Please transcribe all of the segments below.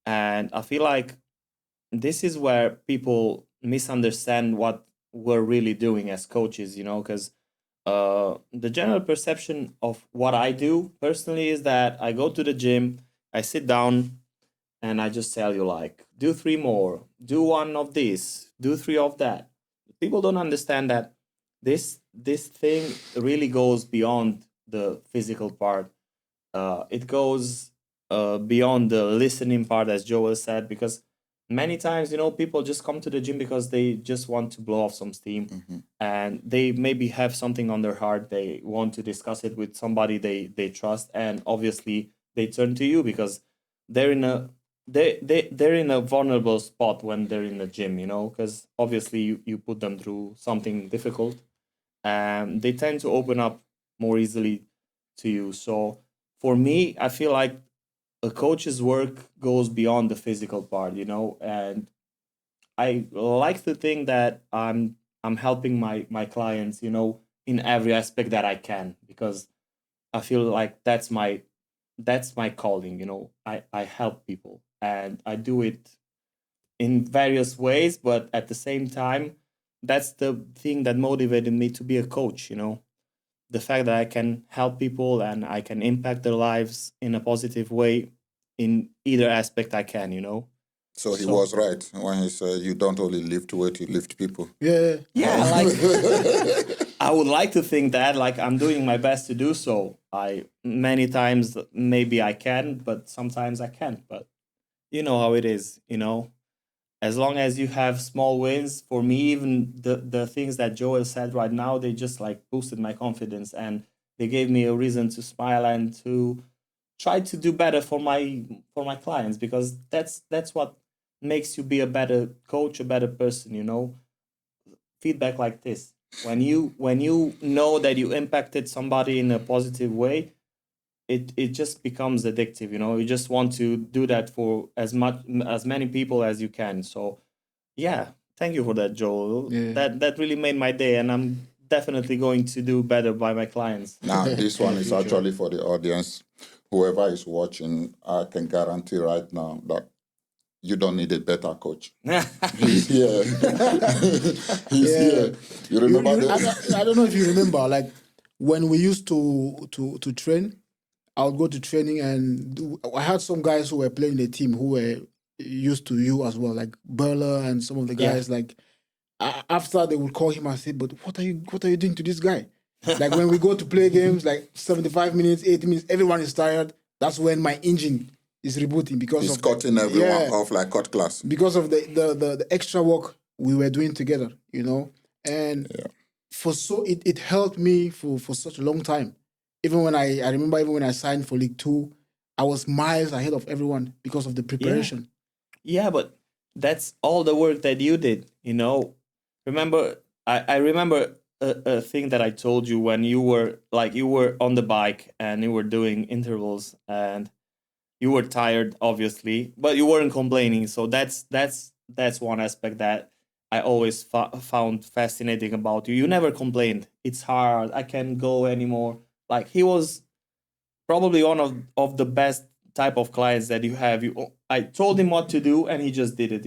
And I feel like this is where people misunderstand what we're really doing as coaches, because the general perception of what I do personally is that I go to the gym, I sit down, and I just tell you, like, do three more, do one of this, do three of that. People don't understand that this thing really goes beyond the physical part. It goes beyond the listening part, as Joel said, because many times, people just come to the gym because they just want to blow off some steam, and they maybe have something on their heart. They want to discuss it with somebody they trust, and obviously they turn to you because they're in a they're in a vulnerable spot when they're in the gym, because obviously you put them through something difficult, and they tend to open up more easily to you. So for me, I feel like a coach's work goes beyond the physical part, and I like to think that I'm helping my clients, in every aspect that I can, because I feel like that's my calling, I help people, and I do it in various ways, but at the same time, that's the thing that motivated me to be a coach, the fact that I can help people and I can impact their lives in a positive way in either aspect I can, So he So was right when he said, "You don't only lift weight, you lift people." Yeah. yeah, like I would like to think that, like, I'm doing my best to do so. I many times maybe I can, but sometimes I can't. But you know how it is, As long as you have small wins, for me, even the things that Joel said right now, they just like boosted my confidence, and they gave me a reason to smile and to try to do better for my clients, because that's what makes you be a better coach, a better person, feedback like this, when you know that you impacted somebody in a positive way, it just becomes addictive, you just want to do that for as many people as you can. So yeah, thank you for that, Joel. Yeah. That really made my day, and I'm definitely going to do better by my clients. Now, this In one the is future. actually for the audience. Whoever is watching, I can guarantee right now that you don't need a better coach. He's here. He's Yeah. here. You remember I don't know if you remember, like when we used to train, I would go to training and I had some guys who were playing the team who were used to you as well, like Burler and some of the Yeah. guys. Like after they would call him and say, "But what are you doing to this guy?" Like when we go to play games, like 75 minutes, 80 minutes, everyone is tired. That's when my engine is rebooting because He's of cutting everyone yeah, off like cut class. because of the extra work we were doing together, and for so it helped me for such a long time. Even when I remember, even when I signed for League Two, I was miles ahead of everyone because of the Yeah. preparation. Yeah, but that's all the work that you did, Remember, I remember a thing that I told you when you were on the bike and you were doing intervals, and you were tired, obviously, but you weren't complaining. So that's one aspect that I always found fascinating about you. You never complained. It's hard. I can't go anymore. Like, he was probably one of the best type of clients that you have. I told him what to do, and he just did it,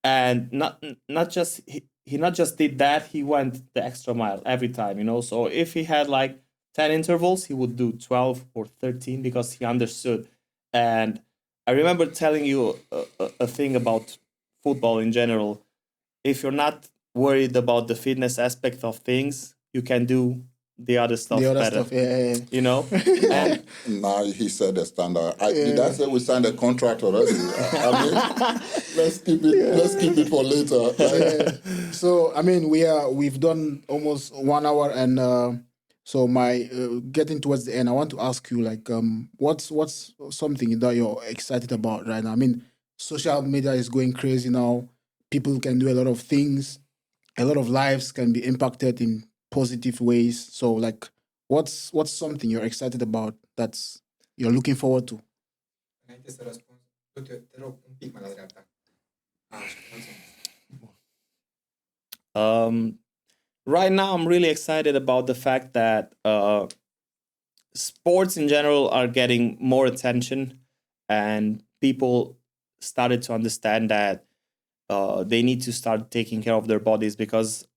and not just he not just did that, he went the extra mile every time, so if he had like 10 intervals, he would do 12 or 13 because he understood. And I remember telling you a thing about football in general. If you're not worried about the fitness aspect of things, you can do the other The stuff other better, stuff, yeah, Now, and now he said the standard. Did I say we signed a contract already? I mean, let's keep it for later. yeah. So I mean, we've done almost 1 hour, and so my getting towards the end, I want to ask you, like, what's something that you're excited about right now? I mean, social media is going crazy now. People can do a lot of things. A lot of lives can be impacted in positive ways. So, like, what's something you're excited about that's you're looking forward to? Înainte să răspund, te rog un pic mai la dreapta. Așa, mulțumesc. Right now, I'm really excited about the fact that sports in general are getting more attention, and people started to understand that they need to start taking care of their bodies, because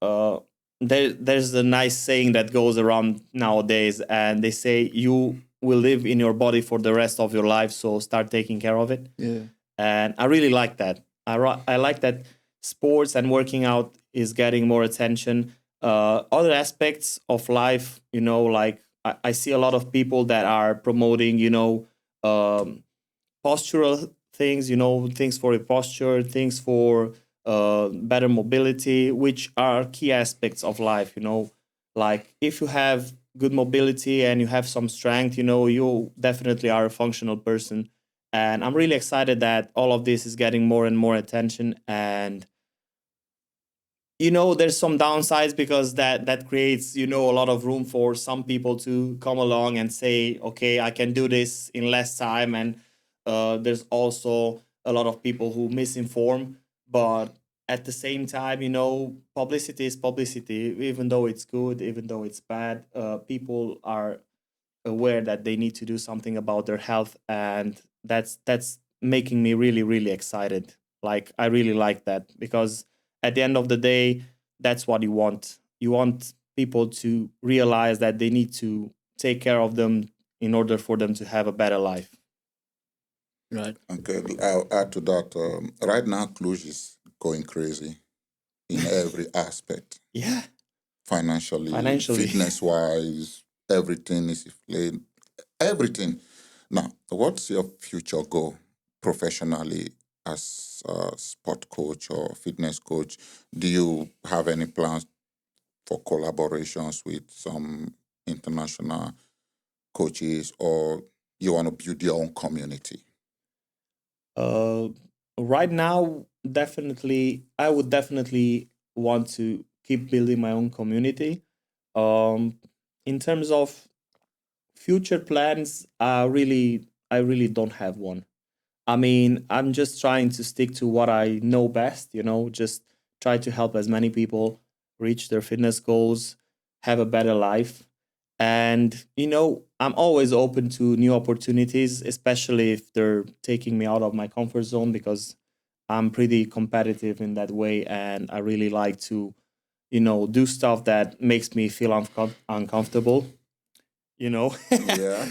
there's a nice saying that goes around nowadays, and they say you will live in your body for the rest of your life, so start taking care of it. Yeah. And I really like that. I like that sports and working out is getting more attention. Other aspects of life, like I see a lot of people that are promoting, um, postural things, things for your posture, things for better mobility, which are key aspects of life, like if you have good mobility and you have some strength, you definitely are a functional person. And I'm really excited that all of this is getting more and more attention. And there's some downsides, because that creates, a lot of room for some people to come along and say, okay, I can do this in less time. And there's also a lot of people who misinform. But at the same time, publicity is publicity. Even though it's good, even though it's bad, people are aware that they need to do something about their health. And that's making me really, really excited. Like, I really like that, because at the end of the day, that's what you want people to realize that they need to take care of them in order for them to have a better life. Right. Okay, I'll add to that. Right now, Cluj is going crazy in every aspect, Yeah, financially, financially. fitness-wise, everything is inflated. Everything. Now, what's your future goal professionally as a sport coach or fitness coach? Do you have any plans for collaborations with some international coaches, or you want to build your own community? uh right now, definitely, I would definitely want to keep building my own community. In terms of future plans, I really don't have one. I mean, I'm just trying to stick to what I know best, just try to help as many people reach their fitness goals, have a better life. And, I'm always open to new opportunities, especially if they're taking me out of my comfort zone, because I'm pretty competitive in that way. And I really like to, do stuff that makes me feel uncomfortable, you know. Yeah.